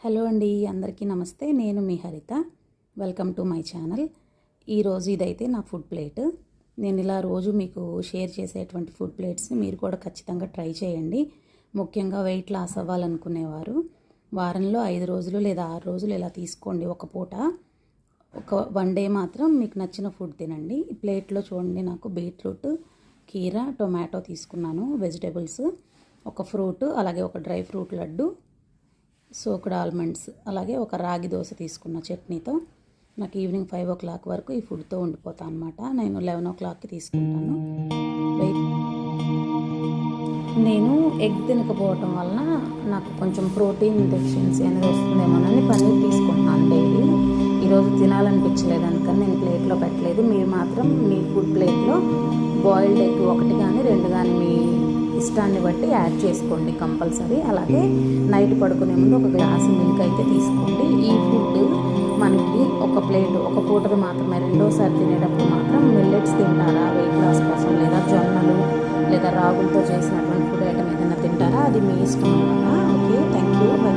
Hello అండి, అందరికీ నమస్తే. నేను మీ హరిత. Welcome to my channel. ఈరోజు ఇదైతే నా ఫుడ్ ప్లేట్. నేను ఇలా రోజు మీకు షేర్ చేసేటువంటి ఫుడ్ ప్లేట్స్ని మీరు కూడా ఖచ్చితంగా ట్రై చేయండి. ముఖ్యంగా వెయిట్ లాస్ అవ్వాలనుకునేవారు వారంలో 5 రోజులు లేదా 6 రోజులు ఇలా తీసుకోండి. ఒక పూట వన్ డే మాత్రం మీకు నచ్చిన ఫుడ్ తినండి. ఈ ప్లేట్లో చూడండి, నాకు బీట్రూట్, కీరా, టొమాటో తీసుకున్నాను, వెజిటేబుల్స్, ఒక ఫ్రూట్, అలాగే ఒక dry fruit laddu, soaked almonds, అలాగే ఒక రాగి దోశ తీసుకున్న చట్నీతో. నాకు ఈవినింగ్ 5 o'clock వరకు ఈ ఫుడ్తో ఉండిపోతాను అనమాట. నేను 11 o'clockకి తీసుకుంటాను. నేను ఎగ్ తినకపోవటం వలన నాకు కొంచెం ప్రోటీన్ డెఫిషియన్సీ అనేది వస్తుందేమోనని పన్నీర్ తీసుకుంటున్నాను డైలీ. ఈరోజు తినాలనిపించలేదు, అందుకని నేను ప్లేట్లో పెట్టలేదు. మీరు మాత్రం మీ ఫుడ్ ప్లేట్లో బాయిల్డ్ ఎగ్ 1 కానీ 2 కానీ మీ ఇష్టాన్ని బట్టి యాడ్ చేసుకోండి కంపల్సరీ. అలాగే నైట్ పడుకునే ముందు ఒక గ్లాసు మిల్క్ అయితే తీసుకోండి. ఈ ఫుడ్ మనకి ఒక ప్లేట్, ఒక పూటది మాత్రమే. రెండోసారి తినేటప్పుడు మాత్రం మిల్లెట్స్ తింటారా వెయిట్ లాస్ కోసం, లేదా జొన్నలు లేదా రాగులతో చేసినటువంటి ఫుడ్ ఐటమ్ ఏదైనా తింటారా, అది మీ ఇష్టం అన్నమాట. Okay, thank you. బై.